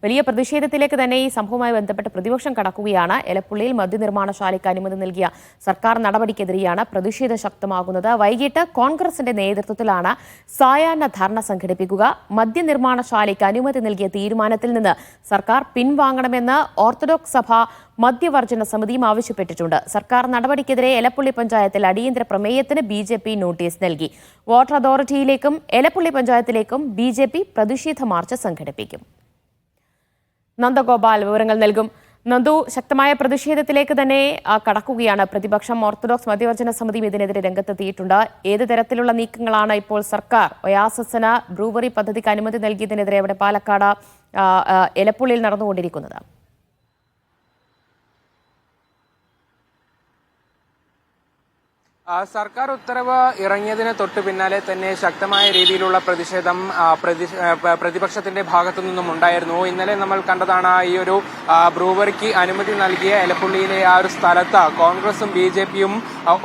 വലിയ പ്രതിഷേധത്തിലേക്ക് തന്നെ ഈ സംഭവവുമായി ബന്ധപ്പെട്ട് പ്രതിപക്ഷം കടക്കുകയാണ്. എലപ്പുള്ളിയിൽ മദ്യനിർമ്മാണശാലയ്ക്ക് അനുമതി നൽകിയ സർക്കാർ നടപടിക്കെതിരെയാണ് പ്രതിഷേധം ശക്തമാകുന്നത്. വൈകിട്ട് കോൺഗ്രസിന്റെ നേതൃത്വത്തിലാണ് സായാഹ്ന ധർണ സംഘടിപ്പിക്കുക. മദ്യനിർമ്മാണശാലയ്ക്ക് അനുമതി നൽകിയ തീരുമാനത്തിൽ നിന്ന് സർക്കാർ പിൻവാങ്ങണമെന്ന് ഓർത്തഡോക്സ് സഭ മദ്യവർജന സമിതിയും ആവശ്യപ്പെട്ടിട്ടുണ്ട്. സർക്കാർ നടപടിക്കെതിരെ എലപ്പുള്ളി പഞ്ചായത്തിൽ അടിയന്തര പ്രമേയത്തിന് BJP നോട്ടീസ് നൽകി. വാട്ടർ അതോറിറ്റിയിലേക്കും എലപ്പുള്ളി പഞ്ചായത്തിലേക്കും BJP പ്രതിഷേധ മാർച്ച് സംഘടിപ്പിക്കും. നന്ദഗോപാൽ വിവരങ്ങൾ നൽകും. നന്ദു, ശക്തമായ പ്രതിഷേധത്തിലേക്ക് തന്നെ കടക്കുകയാണ് പ്രതിപക്ഷം. ഓർത്തഡോക്സ് മദ്യവർജന സമിതിയും ഇതിനെതിരെ രംഗത്തെത്തിയിട്ടുണ്ട്. ഏത് തരത്തിലുള്ള നീക്കങ്ങളാണ് ഇപ്പോൾ സർക്കാർ ഒയാസസിന് ബ്രൂവറി പദ്ധതിക്ക് അനുമതി നൽകിയതിനെതിരെ അവിടെ പാലക്കാട് എലപ്പുള്ളിയിൽ നടന്നുകൊണ്ടിരിക്കുന്നത്? സർക്കാർ ഉത്തരവ് ഇറങ്ങിയതിന് തൊട്ടു പിന്നാലെ തന്നെ ശക്തമായ രീതിയിലുള്ള പ്രതിഷേധം പ്രതിപക്ഷത്തിന്റെ ഭാഗത്തു നിന്നും ഉണ്ടായിരുന്നു. ഇന്നലെ നമ്മൾ കണ്ടതാണ് ഈ ഒരു ബ്രൂവറിക്ക് അനുമതി നൽകിയ എലപ്പുള്ളിയിലെ ആ ഒരു സ്ഥലത്ത് കോൺഗ്രസും BJPയും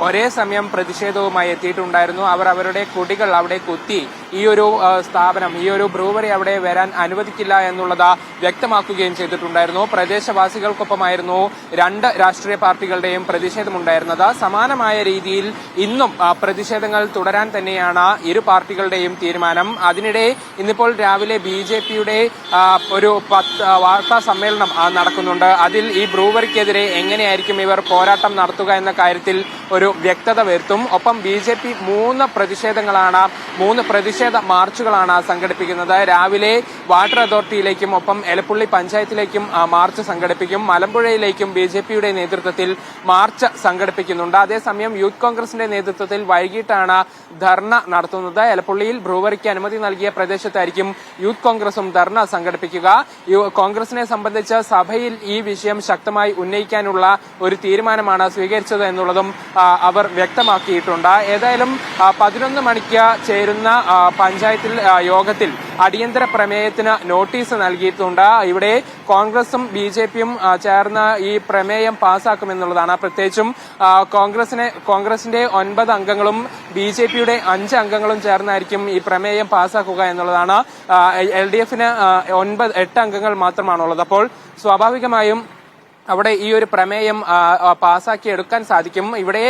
ഒരേ സമയം പ്രതിഷേധവുമായി എത്തിയിട്ടുണ്ടായിരുന്നു. അവർ അവരുടെ കൊടികൾ അവിടെ കുത്തി ഈ ഒരു സ്ഥാപനം, ഈ ഒരു ബ്രൂവറി അവിടെ വരാൻ അനുവദിക്കില്ല എന്നുള്ളത് വ്യക്തമാക്കുകയും ചെയ്തിട്ടുണ്ടായിരുന്നു. പ്രദേശവാസികൾക്കൊപ്പമായിരുന്നു രണ്ട് രാഷ്ട്രീയ പാർട്ടികളുടെയും പ്രതിഷേധമുണ്ടായിരുന്നത്. സമാനമായ രീതിയിൽ ഇന്നും പ്രതിഷേധങ്ങൾ തുടരാൻ തന്നെയാണ് ഇരു പാർട്ടികളുടെയും തീരുമാനം. അതിനിടെ ഇന്നിപ്പോൾ രാവിലെ BJPയുടെ ഒരു വാർത്താ സമ്മേളനം നടക്കുന്നുണ്ട്. അതിൽ ഈ ബ്രൂവറിക്കെതിരെ എങ്ങനെയായിരിക്കും ഇവർ പോരാട്ടം നടത്തുക എന്ന കാര്യത്തിൽ ഒരു വ്യക്തത വരുത്തും. ഒപ്പം BJP മൂന്ന് പ്രതിഷേധ മാർച്ചുകളാണ് സംഘടിപ്പിക്കുന്നത്. രാവിലെ വാട്ടർ അതോറിറ്റിയിലേക്കും ഒപ്പം എലപ്പുള്ളി പഞ്ചായത്തിലേക്കും മാർച്ച് സംഘടിപ്പിക്കും. മലമ്പുഴയിലേക്കും BJPയുടെ നേതൃത്വത്തിൽ മാർച്ച് സംഘടിപ്പിക്കുന്നുണ്ട്. അതേസമയം യൂത്ത് കോൺഗ്രസിന്റെ നേതൃത്വത്തിൽ വൈകിട്ടാണ് ധർണ നടത്തുന്നത്. എലപ്പുള്ളിയിൽ ബ്രൂവറിക്ക് അനുമതി നൽകിയ പ്രദേശത്തായിരിക്കും യൂത്ത് കോൺഗ്രസും ധർണ സംഘടിപ്പിക്കുക. കോൺഗ്രസിനെ സംബന്ധിച്ച് സഭയിൽ ഈ വിഷയം ശക്തമായി ഉന്നയിക്കാനുള്ള ഒരു തീരുമാനമാണ് സ്വീകരിച്ചത് എന്നുള്ളതും അവർ വ്യക്തമാക്കിയിട്ടുണ്ട്. ഏതായാലും 11 മണിക്ക് ചേരുന്ന പഞ്ചായത്തിൽ യോഗത്തിൽ അടിയന്തര പ്രമേയത്തിന് നോട്ടീസ് നൽകിയിട്ടുണ്ട്. ഇവിടെ കോൺഗ്രസും BJPയും ചേർന്ന് ഈ പ്രമേയം പാസ്സാക്കുമെന്നുള്ളതാണ്. പ്രത്യേകിച്ചും കോൺഗ്രസിന്റെ 9 അംഗങ്ങളും BJPയുടെ 5 അംഗങ്ങളും ചേർന്നായിരിക്കും ഈ പ്രമേയം പാസ്സാക്കുക എന്നുള്ളതാണ്. LDFന് 8 അംഗങ്ങൾ മാത്രമാണുള്ളത്. അപ്പോൾ സ്വാഭാവികമായും അവിടെ ഈ ഒരു പ്രമേയം പാസാക്കി എടുക്കാൻ സാധിക്കും. ഇവിടെ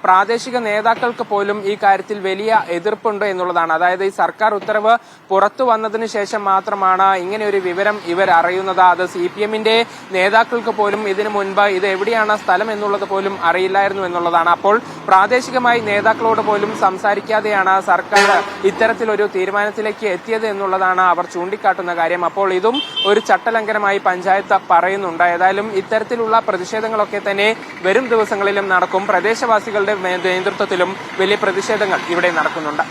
പ്രാദേശിക നേതാക്കൾക്ക് പോലും ഈ കാര്യത്തിൽ വലിയ എതിർപ്പുണ്ട് എന്നുള്ളതാണ്. അതായത് ഈ സർക്കാർ ഉത്തരവ് പുറത്തു വന്നതിന് ശേഷം മാത്രമാണ് ഇങ്ങനെ ഒരു വിവരം ഇവർ അറിയുന്നത്. അത് CPMന്റെ നേതാക്കൾക്ക് പോലും ഇതിനു മുൻപ് ഇത് എവിടെയാണ് സ്ഥലം എന്നുള്ളത് പോലും അറിയില്ലായിരുന്നു എന്നുള്ളതാണ്. അപ്പോൾ പ്രാദേശികമായി നേതാക്കളോട് പോലും സംസാരിക്കാതെയാണ് സർക്കാർ ഇത്തരത്തിലൊരു തീരുമാനത്തിലേക്ക് എത്തിയത് എന്നുള്ളതാണ് അവർ ചൂണ്ടിക്കാട്ടുന്ന കാര്യം. അപ്പോൾ ഇതും ഒരു ചട്ടലംഘനമായി പഞ്ചായത്ത് പറയുന്നുണ്ട്. ഏതായാലും ഇത്തരത്തിലുള്ള പ്രതിഷേധങ്ങളൊക്കെ തന്നെ വരും ദിവസങ്ങളിലും നടക്കും. പ്രദേശവാസികളുടെ നേതൃത്വത്തിലും വലിയ പ്രതിഷേധങ്ങൾ ഇവിടെ നടക്കുന്നുണ്ട്.